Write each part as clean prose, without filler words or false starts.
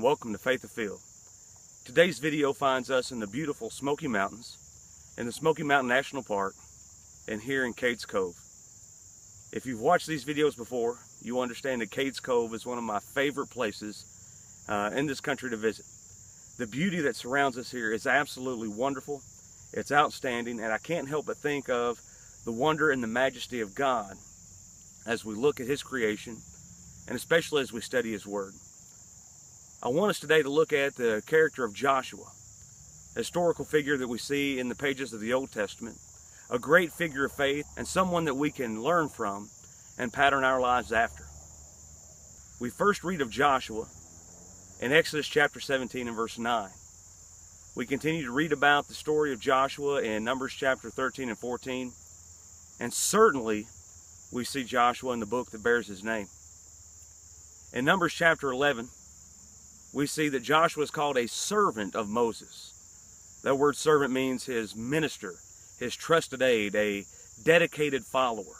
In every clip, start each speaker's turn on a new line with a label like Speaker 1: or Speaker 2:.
Speaker 1: and welcome to Faith Afield. Today's video finds us in the beautiful Smoky Mountains, in the Smokey Mountain National Park, and here in Cades Cove. If you've watched these videos before, you understand that Cades Cove is one of my favorite places in this country to visit. The beauty that surrounds us here is absolutely wonderful. It's outstanding, and I can't help but think of the wonder and the majesty of God as we look at His creation, and especially as we study His Word. I want us today to look at the character of Joshua, a historical figure that we see in the pages of the Old Testament, a great figure of faith and someone that we can learn from and pattern our lives after. We first read of Joshua in Exodus chapter 17 and verse 9. We continue to read about the story of Joshua in Numbers chapter 13 and 14, and certainly we see Joshua in the book that bears his name. In Numbers chapter 11, we see that Joshua is called a servant of Moses. That word servant means his minister, his trusted aide, a dedicated follower.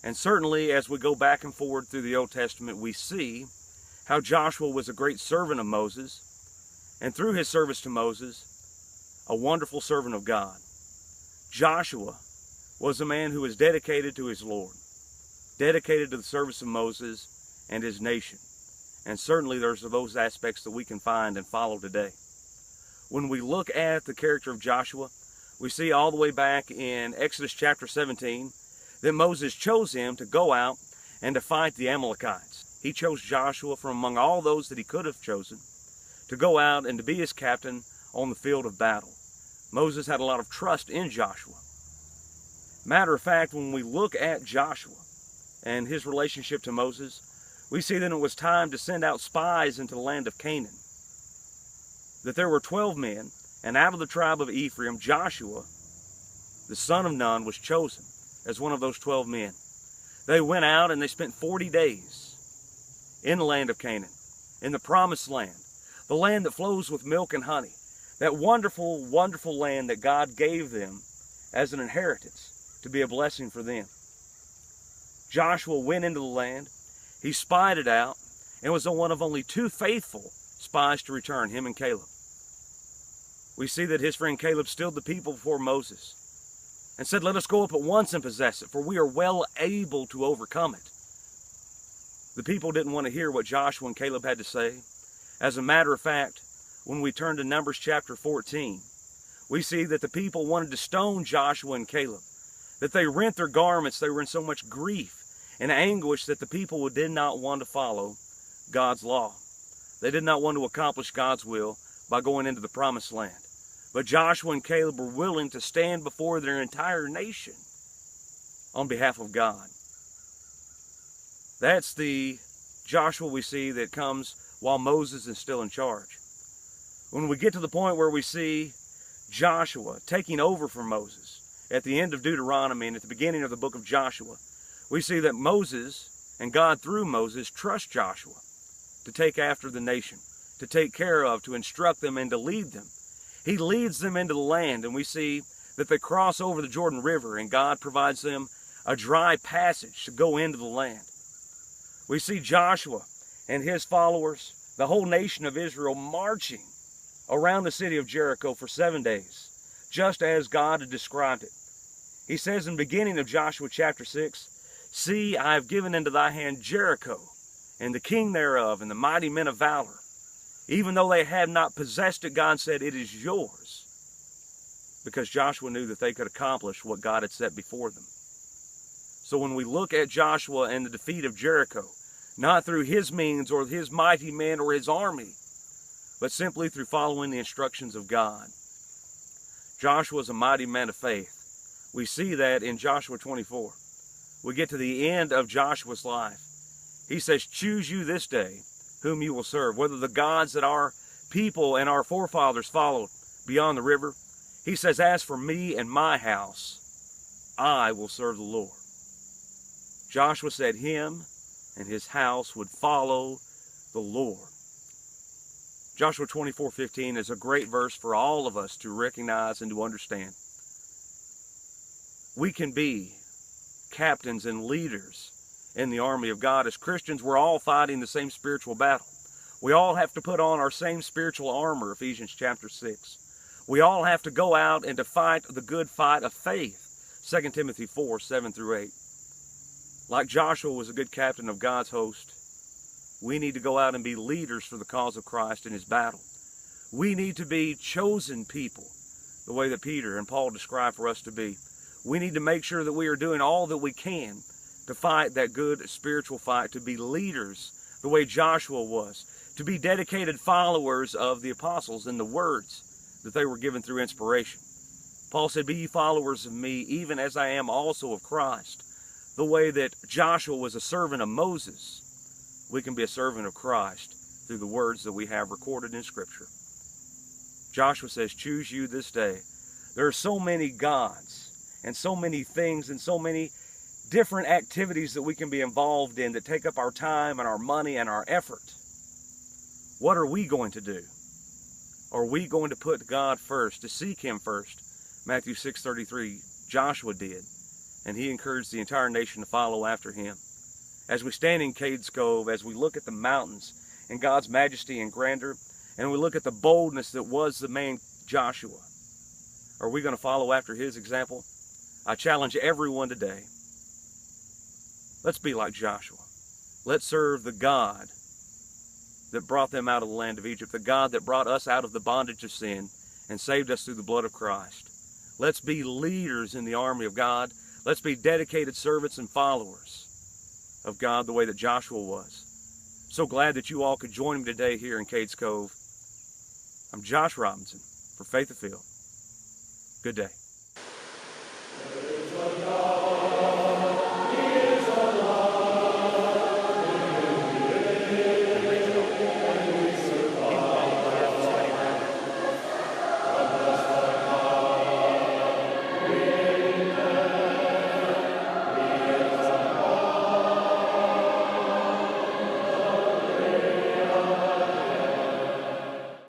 Speaker 1: And certainly as we go back and forward through the Old Testament, we see how Joshua was a great servant of Moses, and through his service to Moses, a wonderful servant of God. Joshua was a man who was dedicated to his Lord, dedicated to the service of Moses and his nation. And certainly there's those aspects that we can find and follow today. When we look at the character of Joshua, we see all the way back in Exodus chapter 17 that Moses chose him to go out and to fight the Amalekites. He chose Joshua from among all those that he could have chosen to go out and to be his captain on the field of battle. Moses had a lot of trust in Joshua. Matter of fact, when we look at Joshua and his relationship to Moses, we see that it was time to send out spies into the land of Canaan. That there were 12 men, and out of the tribe of Ephraim, Joshua, the son of Nun, was chosen as one of those 12 men. They went out and they spent 40 days in the land of Canaan, in the promised land, the land that flows with milk and honey, that wonderful, wonderful land that God gave them as an inheritance to be a blessing for them. Joshua went into the land. He spied it out and was one of only 2 faithful spies to return, him and Caleb. We see that his friend Caleb stilled the people before Moses and said, "Let us go up at once and possess it, for we are well able to overcome it." The people didn't want to hear what Joshua and Caleb had to say. As a matter of fact, when we turn to Numbers chapter 14, we see that the people wanted to stone Joshua and Caleb, that they rent their garments. They were in so much grief and anguish that the people did not want to follow God's law. They did not want to accomplish God's will by going into the promised land. But Joshua and Caleb were willing to stand before their entire nation on behalf of God. That's the Joshua we see that comes while Moses is still in charge. When we get to the point where we see Joshua taking over from Moses, at the end of Deuteronomy and at the beginning of the book of Joshua, we see that Moses, and God through Moses, trust Joshua to take after the nation, to take care of, to instruct them, and to lead them. He leads them into the land, and we see that they cross over the Jordan River, and God provides them a dry passage to go into the land. We see Joshua and his followers, the whole nation of Israel, marching around the city of Jericho for 7 days, just as God had described it. He says in the beginning of Joshua chapter 6, "See, I have given into thy hand Jericho, and the king thereof, and the mighty men of valor. Even though they have not possessed it," God said, "it is yours." Because Joshua knew that they could accomplish what God had set before them. So when we look at Joshua and the defeat of Jericho, not through his means or his mighty men or his army, but simply through following the instructions of God. Joshua is a mighty man of faith. We see that in Joshua 24. We get to the end of Joshua's life. He says, "Choose you this day whom you will serve," whether the gods that our people and our forefathers followed beyond the river. He says, "As for me and my house, I will serve the Lord." Joshua said him and his house would follow the Lord. Joshua 24:15 is a great verse for all of us to recognize and to understand. We can be captains and leaders in the army of God. As Christians, we're all fighting the same spiritual battle. We all have to put on our same spiritual armor, Ephesians chapter 6. We all have to go out and to fight the good fight of faith, 2 Timothy 4, 7 through 8. Like Joshua was a good captain of God's host, we need to go out and be leaders for the cause of Christ in his battle. We need to be chosen people, the way that Peter and Paul describe for us to be. We need to make sure that we are doing all that we can to fight that good spiritual fight, to be leaders the way Joshua was, to be dedicated followers of the apostles and the words that they were given through inspiration. Paul said, "Be ye followers of me, even as I am also of Christ." The way that Joshua was a servant of Moses, we can be a servant of Christ through the words that we have recorded in Scripture. Joshua says, "Choose you this day." There are so many gods and so many things and so many different activities that we can be involved in that take up our time and our money and our effort. What are we going to do? Are we going to put God first, to seek him first? Matthew 6:33, Joshua did, and he encouraged the entire nation to follow after him. As we stand in Cades Cove, as we look at the mountains and God's majesty and grandeur, and we look at the boldness that was the man Joshua, are we going to follow after his example? I challenge everyone today. Let's be like Joshua. Let's serve the God that brought them out of the land of Egypt, the God that brought us out of the bondage of sin and saved us through the blood of Christ. Let's be leaders in the army of God. Let's be dedicated servants and followers of God the way that Joshua was. So glad that you all could join me today here in Cades Cove. I'm Josh Robinson for Faith Afield. Good day.